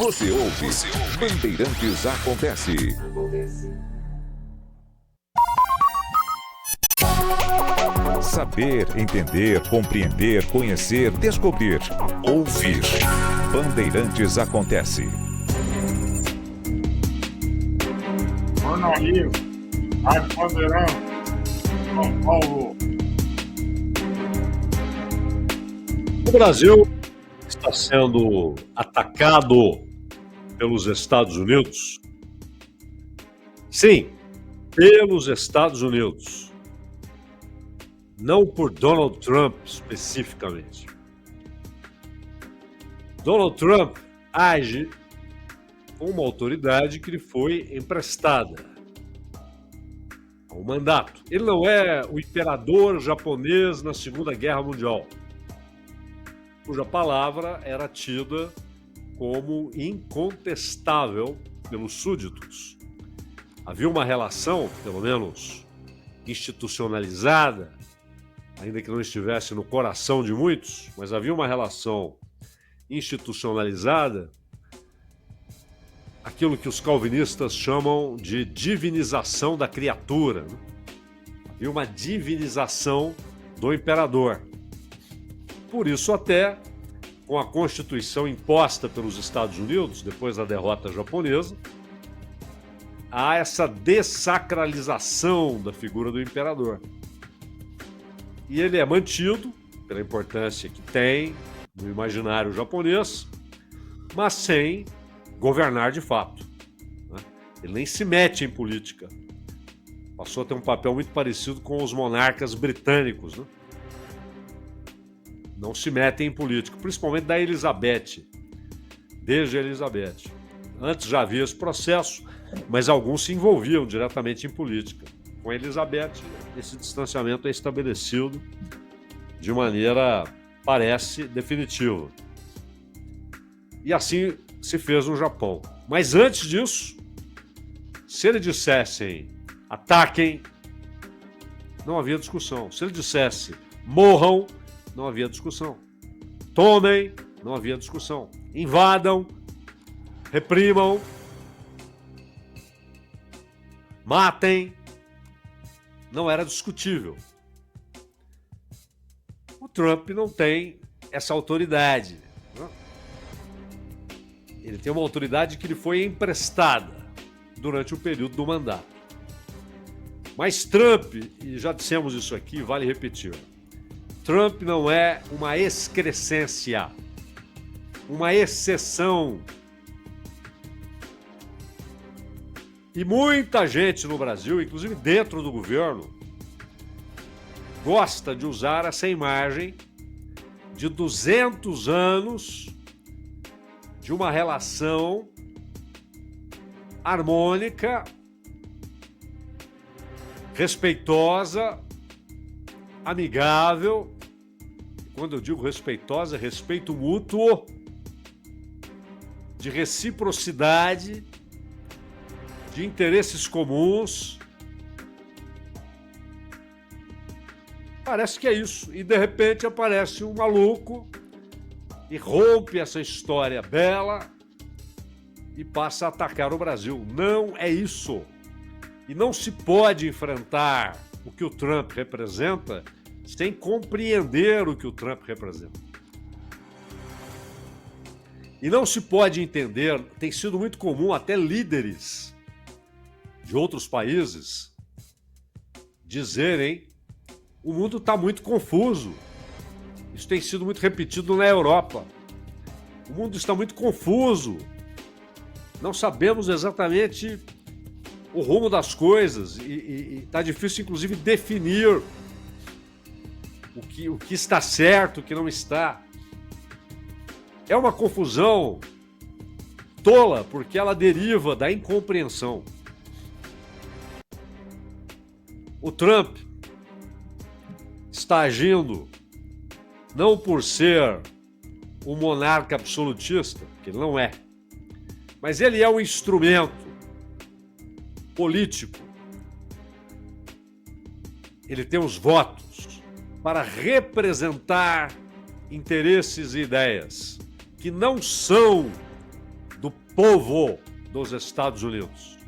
Você ouve Bandeirantes Acontece. Saber, entender, compreender, conhecer, descobrir. Ouvir. Bandeirantes Acontece. Ana Rio, Rádio Bandeirantes, São Paulo. O Brasil está sendo atacado pelos Estados Unidos? Sim, pelos Estados Unidos. Não por Donald Trump especificamente. Donald Trump age com uma autoridade que lhe foi emprestada ao mandato. Ele não é o imperador japonês na Segunda Guerra Mundial, cuja palavra era tida como incontestável pelos súditos. Havia uma relação, pelo menos institucionalizada, ainda que não estivesse no coração de muitos, mas havia uma relação institucionalizada, aquilo que os calvinistas chamam de divinização da criatura. Havia uma divinização do imperador. Por isso, até com a Constituição imposta pelos Estados Unidos, depois da derrota japonesa, há essa dessacralização da figura do imperador. E ele é mantido, pela importância que tem no imaginário japonês, mas sem governar de fato. Ele nem se mete em política. Passou a ter um papel muito parecido com os monarcas britânicos, né? Não se metem em política, principalmente da Elizabeth, desde a Elizabeth. Antes já havia esse processo, mas alguns se envolviam diretamente em política. Com a Elizabeth, esse distanciamento é estabelecido de maneira, parece, definitiva. E assim se fez no Japão. Mas antes disso, se ele dissessem ataquem, não havia discussão. Se ele dissesse morram, não havia discussão. Tomem, não havia discussão. Invadam, reprimam, matem, não era discutível. O Trump não tem essa autoridade. Ele tem uma autoridade que lhe foi emprestada durante o período do mandato. Mas Trump, e já dissemos isso aqui, vale repetir, Trump não é uma excrescência, uma exceção. E muita gente no Brasil, inclusive dentro do governo, gosta de usar essa imagem de 200 anos de uma relação harmônica, respeitosa, amigável. Quando eu digo respeitosa, é respeito mútuo, de reciprocidade, de interesses comuns. Parece que é isso. E de repente aparece um maluco e rompe essa história bela e passa a atacar o Brasil. Não é isso. E não se pode enfrentar o que o Trump representa sem compreender o que o Trump representa. E não se pode entender, tem sido muito comum até líderes de outros países dizerem: o mundo está muito confuso. Isso tem sido muito repetido na Europa. O mundo está muito confuso. Não sabemos exatamente o rumo das coisas e está difícil, inclusive, definir o que está certo, o que não está. É uma confusão tola, porque ela deriva da incompreensão. O Trump está agindo não por ser um monarca absolutista, que ele não é, mas ele é um instrumento político. Ele tem os votos para representar interesses e ideias que não são do povo dos Estados Unidos,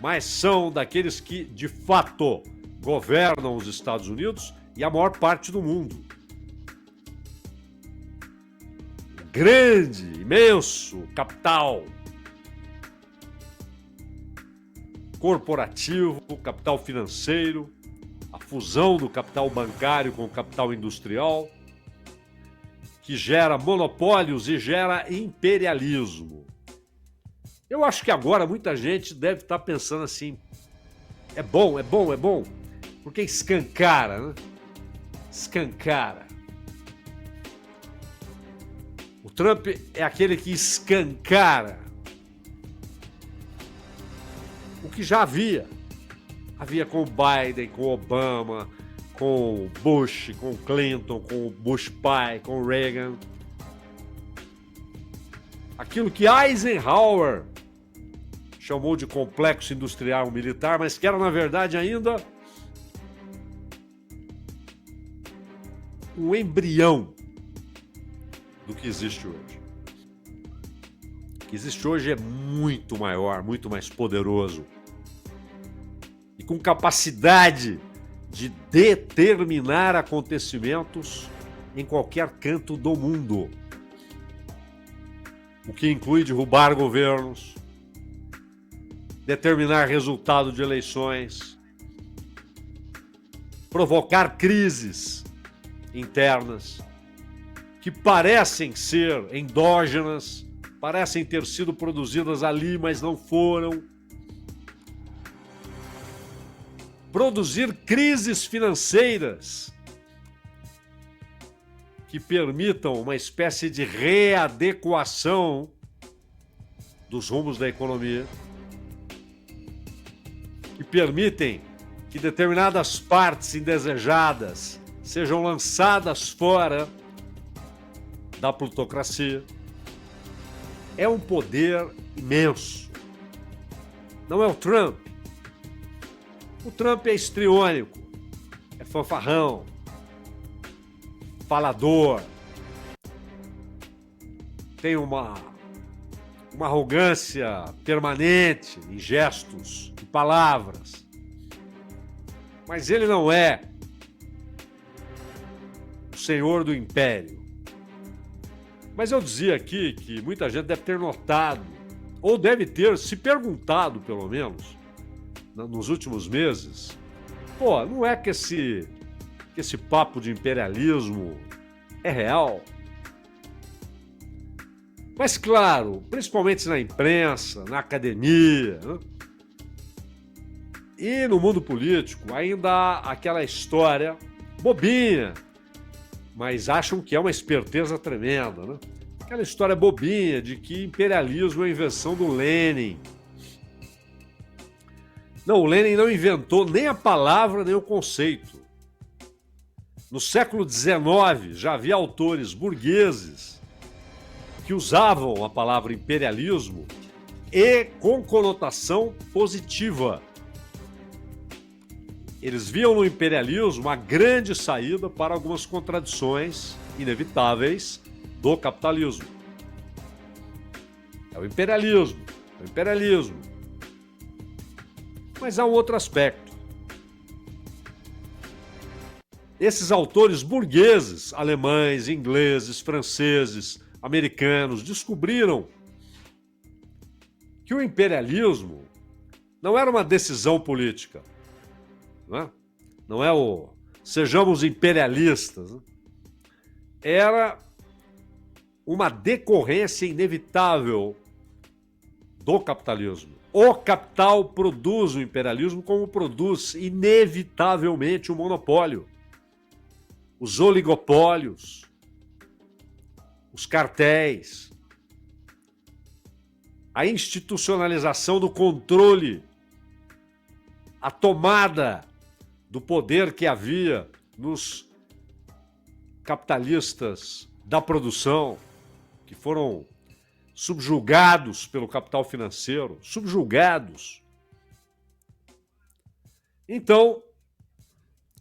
mas são daqueles que, de fato, governam os Estados Unidos e a maior parte do mundo. Grande, imenso capital corporativo, capital financeiro, a fusão do capital bancário com o capital industrial, que gera monopólios e gera imperialismo. Eu acho que agora muita gente deve estar pensando assim, é bom, porque escancara, né? Escancara. O Trump é aquele que escancara o que já havia. Havia com o Biden, com o Obama, com o Bush, com o Clinton, com o Bush pai, com o Reagan. Aquilo que Eisenhower chamou de complexo industrial militar, mas que era, na verdade, ainda um embrião do que existe hoje. O que existe hoje é muito maior, muito mais poderoso e com capacidade de determinar acontecimentos em qualquer canto do mundo. O que inclui derrubar governos, determinar resultado de eleições, provocar crises internas que parecem ser endógenas, parecem ter sido produzidas ali, mas não foram. Produzir crises financeiras que permitam uma espécie de readequação dos rumos da economia, que permitem que determinadas partes indesejadas sejam lançadas fora da plutocracia. É um poder imenso. Não é o Trump. O Trump é histriônico, é fanfarrão, falador, tem uma arrogância permanente em gestos e palavras. Mas ele não é o senhor do império. Mas eu dizia aqui que muita gente deve ter notado, ou deve ter se perguntado, pelo menos, nos últimos meses, pô, não é que esse papo de imperialismo é real? Mas claro, principalmente na imprensa, na academia, né? E no mundo político, ainda há aquela história bobinha, mas acham que é uma esperteza tremenda, né? Aquela história bobinha de que imperialismo é a invenção do Lenin. Não, o Lenin não inventou nem a palavra, nem o conceito. No século XIX, já havia autores burgueses que usavam a palavra imperialismo e com conotação positiva. Eles viam no imperialismo a grande saída para algumas contradições inevitáveis do capitalismo. É o imperialismo, é o imperialismo. Mas há um outro aspecto. Esses autores burgueses, alemães, ingleses, franceses, americanos, descobriram que o imperialismo não era uma decisão política. Não é o sejamos imperialistas. Né? Era uma decorrência inevitável do capitalismo. O capital produz o imperialismo como produz inevitavelmente o monopólio, os oligopólios, os cartéis, a institucionalização do controle, a tomada do poder que havia nos capitalistas da produção, que foram subjugados pelo capital financeiro, subjugados. Então,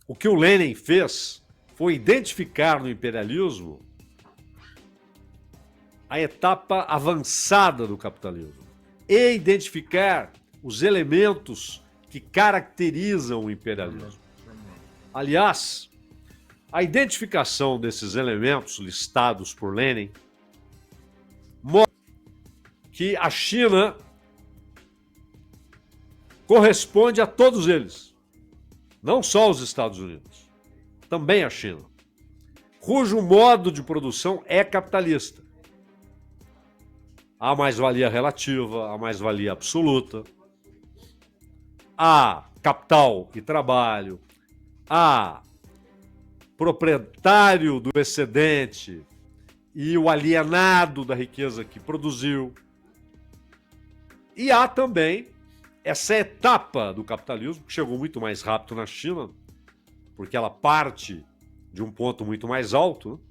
o que o Lenin fez foi identificar no imperialismo a etapa avançada do capitalismo e identificar os elementos que caracterizam o imperialismo. Aliás, a identificação desses elementos listados por Lenin mostra que a China corresponde a todos eles, não só os Estados Unidos, também a China, cujo modo de produção é capitalista. Há mais-valia relativa, há mais-valia absoluta, há capital e trabalho, há proprietário do excedente e o alienado da riqueza que produziu. E há também essa etapa do capitalismo, que chegou muito mais rápido na China, porque ela parte de um ponto muito mais alto,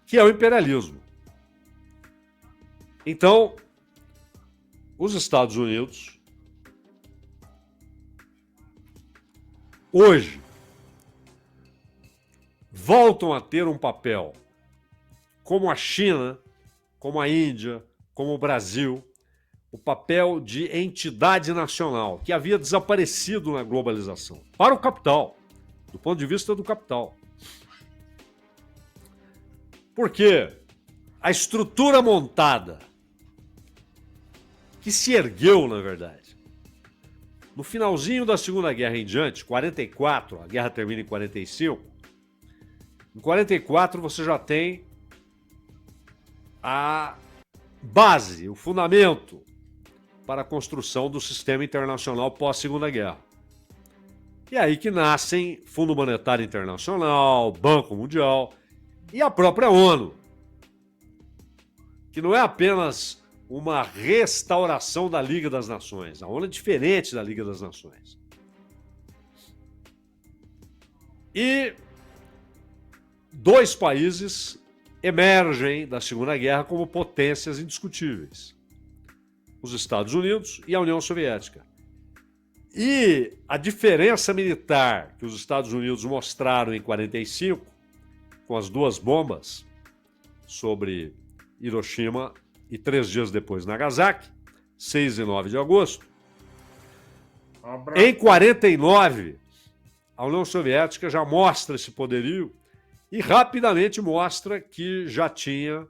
que é o imperialismo. Então, os Estados Unidos, hoje, voltam a ter um papel, como a China, como a Índia, como o Brasil, o papel de entidade nacional, que havia desaparecido na globalização, para o capital, do ponto de vista do capital. Porque a estrutura montada, que se ergueu, na verdade, no finalzinho da Segunda Guerra em diante, 44, a guerra termina em 45, em 44 você já tem a base, o fundamento para a construção do sistema internacional pós-Segunda Guerra. E é aí que nascem Fundo Monetário Internacional, Banco Mundial e a própria ONU, que não é apenas uma restauração da Liga das Nações. A ONU é diferente da Liga das Nações. E dois países emergem da Segunda Guerra como potências indiscutíveis: os Estados Unidos e a União Soviética. E a diferença militar que os Estados Unidos mostraram em 45, com as duas bombas sobre Hiroshima e 3 dias depois Nagasaki, 6 e 9 de agosto. Em 49, a União Soviética já mostra esse poderio e rapidamente mostra que já tinha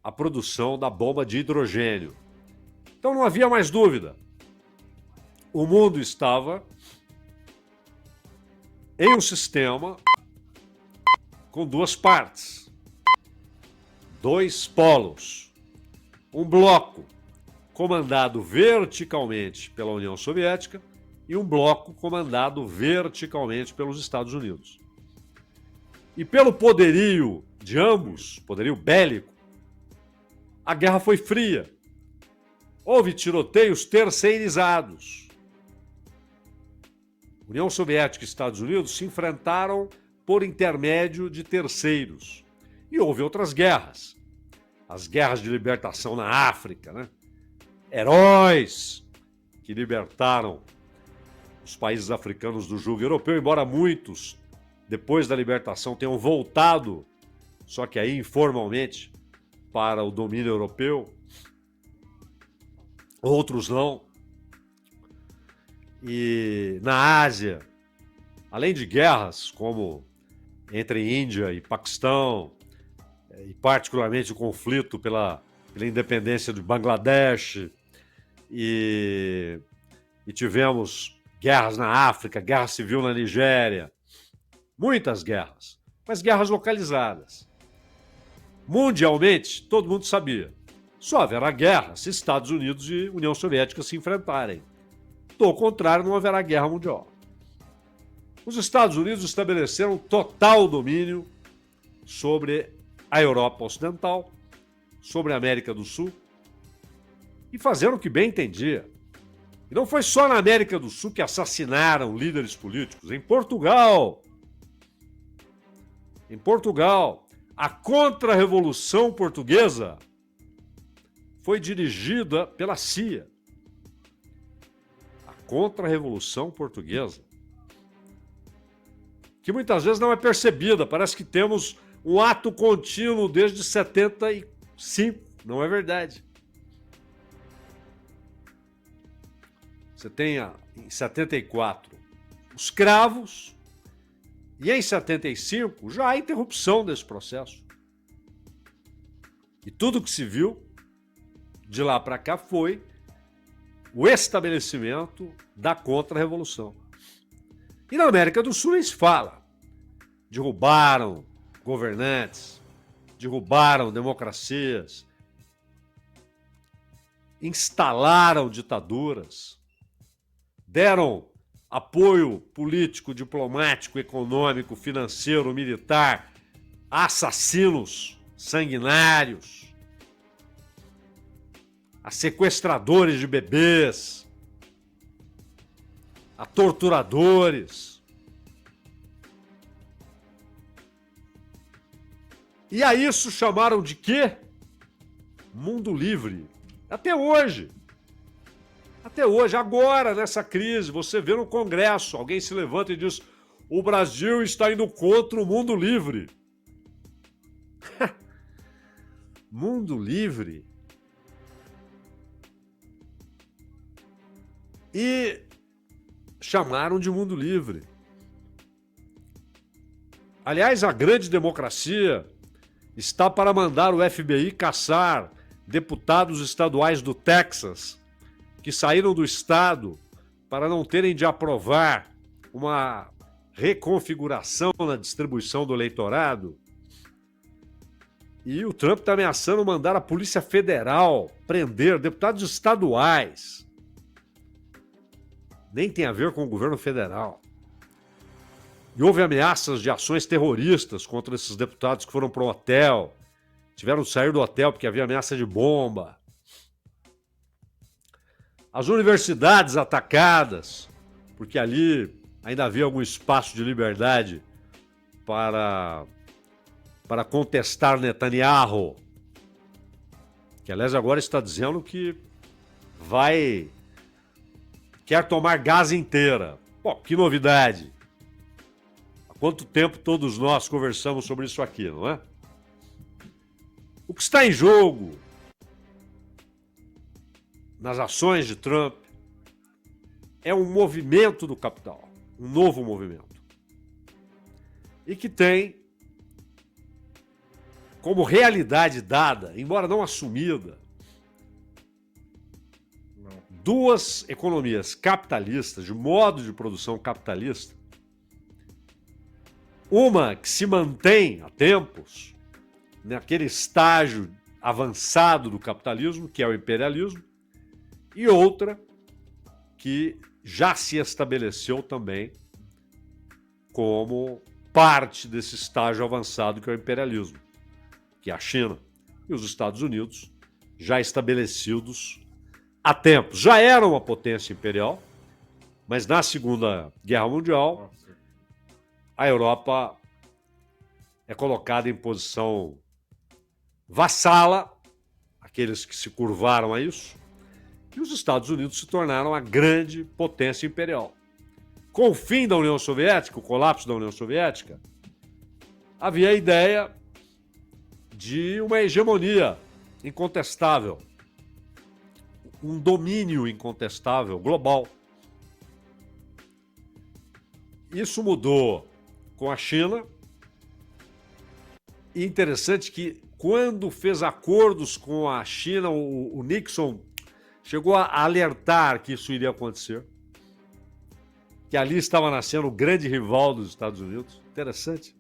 a produção da bomba de hidrogênio. Então não havia mais dúvida. O mundo estava em um sistema com duas partes, dois polos. Um bloco comandado verticalmente pela União Soviética e um bloco comandado verticalmente pelos Estados Unidos. E pelo poderio de ambos, poderio bélico, a guerra foi fria. Houve tiroteios terceirizados. União Soviética e Estados Unidos se enfrentaram por intermédio de terceiros. E houve outras guerras. As guerras de libertação na África, né? Heróis que libertaram os países africanos do jugo europeu, embora muitos, depois da libertação, tenham voltado, só que aí informalmente, para o domínio europeu. Outros não. E na Ásia, além de guerras como entre Índia e Paquistão, e particularmente o conflito pela independência de Bangladesh, e tivemos guerras na África, guerra civil na Nigéria, muitas guerras, mas guerras localizadas. Mundialmente, todo mundo sabia, só haverá guerra se Estados Unidos e União Soviética se enfrentarem. Do contrário, não haverá guerra mundial. Os Estados Unidos estabeleceram total domínio sobre a Europa Ocidental, sobre a América do Sul, e fazeram o que bem entendia. E não foi só na América do Sul que assassinaram líderes políticos. Em Portugal, a Contra-Revolução Portuguesa foi dirigida pela CIA. A Contra-Revolução Portuguesa, que muitas vezes não é percebida. Parece que temos um ato contínuo desde 75. Não é verdade. Você tem em 74 os cravos e em 75 já há interrupção desse processo. E tudo que se viu de lá para cá foi o estabelecimento da contra-revolução. E na América do Sul nem se fala. Derrubaram governantes, derrubaram democracias, instalaram ditaduras, deram apoio político, diplomático, econômico, financeiro, militar a assassinos sanguinários, a sequestradores de bebês, a torturadores. E a isso chamaram de quê? Mundo livre. Até hoje. Até hoje, agora, nessa crise, você vê no Congresso, alguém se levanta e diz: o Brasil está indo contra o mundo livre. Mundo livre? E chamaram de mundo livre. Aliás, a grande democracia está para mandar o FBI caçar deputados estaduais do Texas que saíram do estado para não terem de aprovar uma reconfiguração na distribuição do eleitorado. E o Trump está ameaçando mandar a Polícia Federal prender deputados estaduais. Nem tem a ver com o governo federal. E houve ameaças de ações terroristas contra esses deputados que foram para o hotel. Tiveram que sair do hotel porque havia ameaça de bomba. As universidades atacadas, porque ali ainda havia algum espaço de liberdade para contestar Netanyahu, que aliás agora está dizendo que quer tomar Gaza inteira. Pô, que novidade! Há quanto tempo todos nós conversamos sobre isso aqui, não é? O que está em jogo nas ações de Trump é um movimento do capital, um novo movimento. E que tem como realidade dada, embora não assumida, duas economias capitalistas, de modo de produção capitalista. Uma que se mantém há tempos naquele estágio avançado do capitalismo, que é o imperialismo, e outra que já se estabeleceu também como parte desse estágio avançado que é o imperialismo, que é a China e os Estados Unidos, já estabelecidos há tempos. Já eram uma potência imperial, mas na Segunda Guerra Mundial, a Europa é colocada em posição vassala, aqueles que se curvaram a isso, e os Estados Unidos se tornaram a grande potência imperial. Com o fim da União Soviética, o colapso da União Soviética, havia a ideia de uma hegemonia incontestável, um domínio incontestável, global. Isso mudou com a China. E interessante que quando fez acordos com a China, o Nixon chegou a alertar que isso iria acontecer. Que ali estava nascendo o grande rival dos Estados Unidos. Interessante.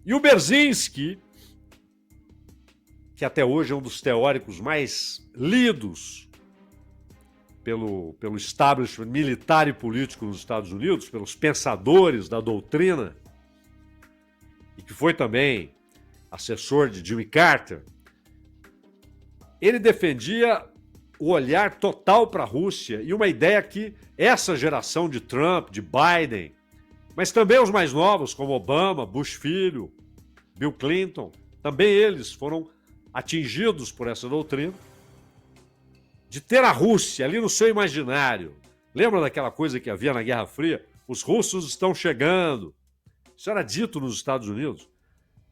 E o Brzezinski, que até hoje é um dos teóricos mais lidos pelo establishment militar e político nos Estados Unidos, pelos pensadores da doutrina, e que foi também assessor de Jimmy Carter, ele defendia o olhar total para a Rússia e uma ideia que essa geração de Trump, de Biden, mas também os mais novos, como Obama, Bush filho, Bill Clinton, também eles foram atingidos por essa doutrina de ter a Rússia ali no seu imaginário. Lembra daquela coisa que havia na Guerra Fria? Os russos estão chegando. Isso era dito nos Estados Unidos.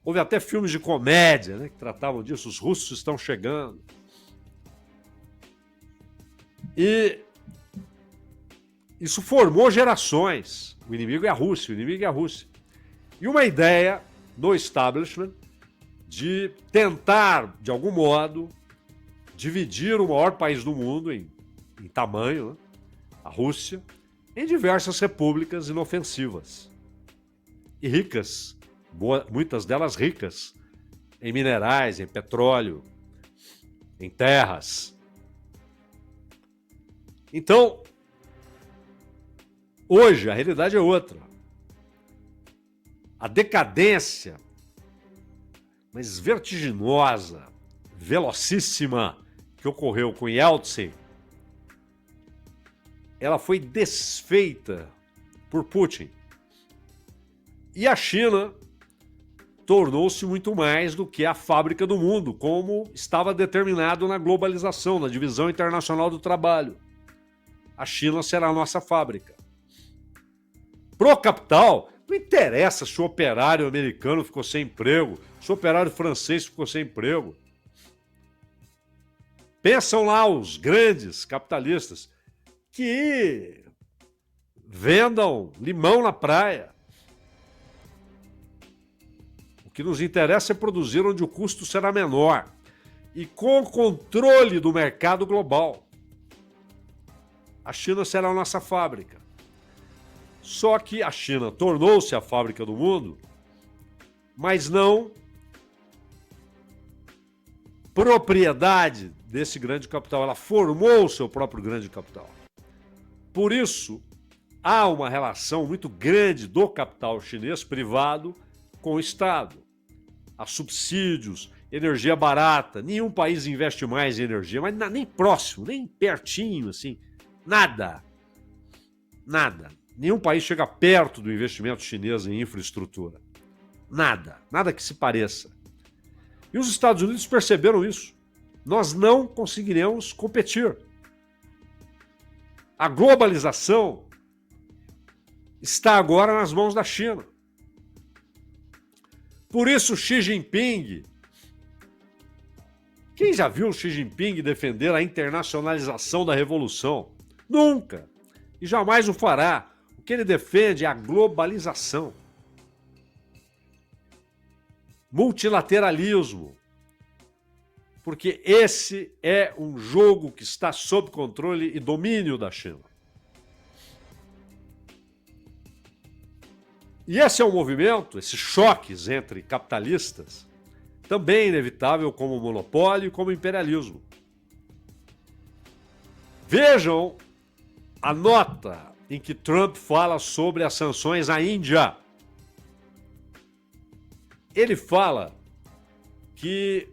Houve até filmes de comédia, né, que tratavam disso. Os russos estão chegando. E isso formou gerações. O inimigo é a Rússia, o inimigo é a Rússia. E uma ideia do establishment de tentar, de algum modo, dividir o maior país do mundo em tamanho, né, a Rússia, em diversas repúblicas inofensivas e ricas, muitas delas ricas em minerais, em petróleo, em terras. Então, hoje a realidade é outra. A decadência, mas vertiginosa, velocíssima, que ocorreu com Yeltsin, ela foi desfeita por Putin. E a China tornou-se muito mais do que a fábrica do mundo, como estava determinado na globalização, na divisão internacional do trabalho. A China será a nossa fábrica. Pro capital, não interessa se o operário americano ficou sem emprego, se o operário francês ficou sem emprego. Pensam lá os grandes capitalistas que vendam limão na praia. O que nos interessa é produzir onde o custo será menor e com o controle do mercado global. A China será a nossa fábrica. Só que a China tornou-se a fábrica do mundo, mas não propriedade desse grande capital. Ela formou o seu próprio grande capital. Por isso, há uma relação muito grande do capital chinês privado com o Estado. Há subsídios, energia barata. Nenhum país investe mais em energia, mas nem próximo, nem pertinho, assim. Nada. Nada. Nenhum país chega perto do investimento chinês em infraestrutura. Nada. Nada que se pareça. E os Estados Unidos perceberam isso. Nós não conseguiremos competir. A globalização está agora nas mãos da China. Por isso, Xi Jinping... Quem já viu Xi Jinping defender a internacionalização da revolução? Nunca. E jamais o fará. O que ele defende é a globalização. Multilateralismo. Porque esse é um jogo que está sob controle e domínio da China. E esse é um movimento, esses choques entre capitalistas, também inevitável como monopólio e como imperialismo. Vejam a nota em que Trump fala sobre as sanções à Índia. Ele fala que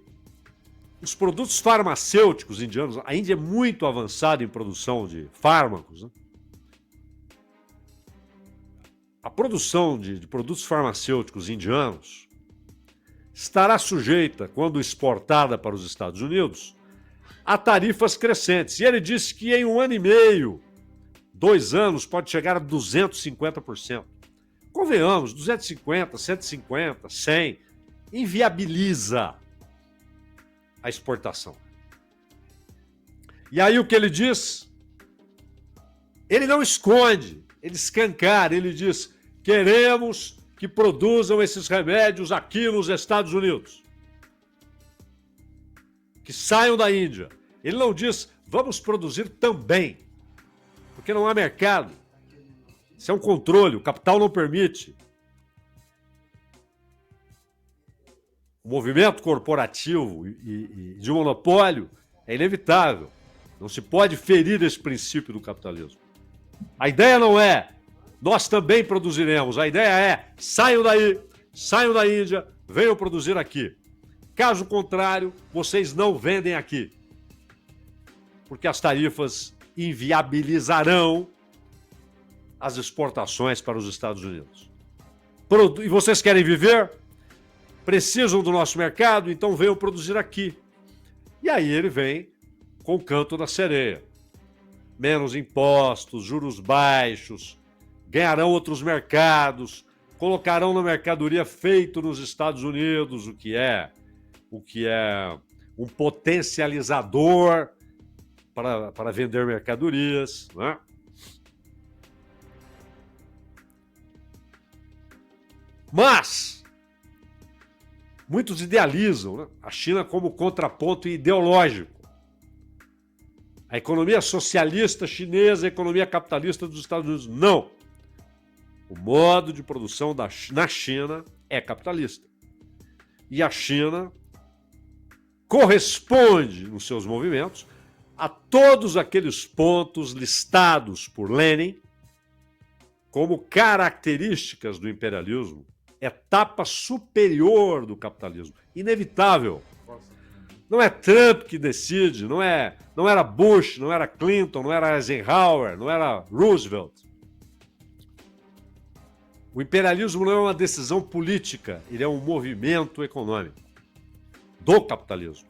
os produtos farmacêuticos indianos, a Índia é muito avançada em produção de fármacos, né? A produção de produtos farmacêuticos indianos estará sujeita, quando exportada para os Estados Unidos, a tarifas crescentes. E ele disse que em 1 ano e meio, 2 anos, pode chegar a 250%. Convenhamos, 250, 150, 100, inviabiliza a exportação. E aí o que ele diz? Ele não esconde, ele escancara, ele diz: queremos que produzam esses remédios aqui nos Estados Unidos. Que saiam da Índia. Ele não diz: vamos produzir também, porque não há mercado. Isso é um controle, o capital não permite. O movimento corporativo e de monopólio é inevitável. Não se pode ferir esse princípio do capitalismo. A ideia não é: nós também produziremos. A ideia é: saiam daí, saiam da Índia, venham produzir aqui. Caso contrário, vocês não vendem aqui. Porque as tarifas inviabilizarão as exportações para os Estados Unidos. E vocês querem viver? Precisam do nosso mercado? Então venham produzir aqui. E aí ele vem com o canto da sereia. Menos impostos, juros baixos, ganharão outros mercados, colocarão na mercadoria feito nos Estados Unidos, o que é um potencializador para vender mercadorias, né? Mas muitos idealizam, né, a China como contraponto ideológico. A economia socialista chinesa, a economia capitalista dos Estados Unidos. Não. O modo de produção na China é capitalista. E a China corresponde, nos seus movimentos, a todos aqueles pontos listados por Lenin como características do imperialismo, etapa superior do capitalismo. Inevitável. Não é Trump que decide, não era Bush, não era Clinton, não era Eisenhower, não era Roosevelt. O imperialismo não é uma decisão política, ele é um movimento econômico do capitalismo.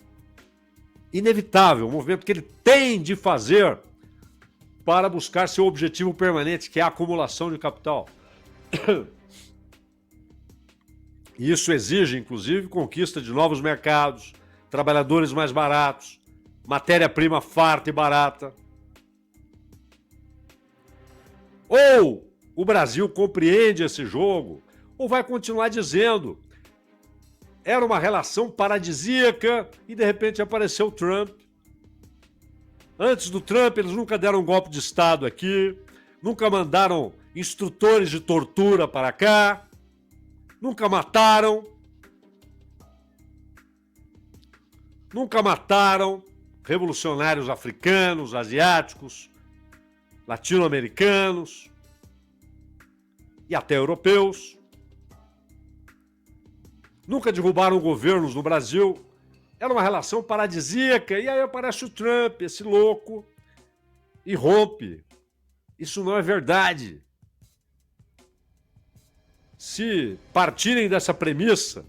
Inevitável, um movimento que ele tem de fazer para buscar seu objetivo permanente, que é a acumulação de capital. E isso exige, inclusive, conquista de novos mercados, trabalhadores mais baratos, matéria-prima farta e barata. Ou o Brasil compreende esse jogo, ou vai continuar dizendo era uma relação paradisíaca e de repente apareceu o Trump. Antes do Trump, eles nunca deram um golpe de Estado aqui, nunca mandaram instrutores de tortura para cá, nunca mataram revolucionários africanos, asiáticos, latino-americanos e até europeus. Nunca derrubaram governos no Brasil. Era uma relação paradisíaca. E aí aparece o Trump, esse louco, e rompe. Isso não é verdade. Se partirem dessa premissa,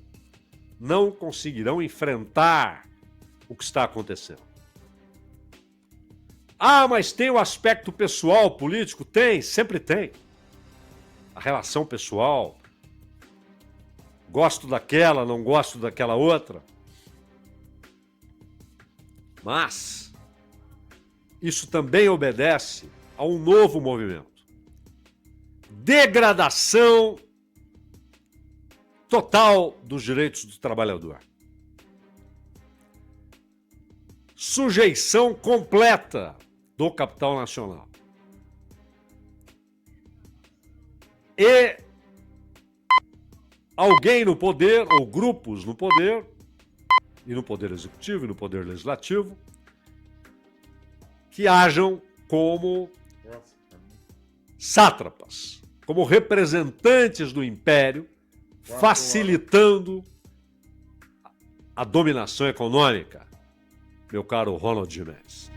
não conseguirão enfrentar o que está acontecendo. Ah, mas tem o aspecto pessoal, político? Tem, sempre tem. A relação pessoal. Gosto daquela, não gosto daquela outra. Mas isso também obedece a um novo movimento. Degradação total dos direitos do trabalhador. Sujeição completa do capital nacional. E alguém no poder, ou grupos no poder, e no poder executivo e no poder legislativo, que ajam como sátrapas, como representantes do império, facilitando a dominação econômica, meu caro Ronald Gimenez.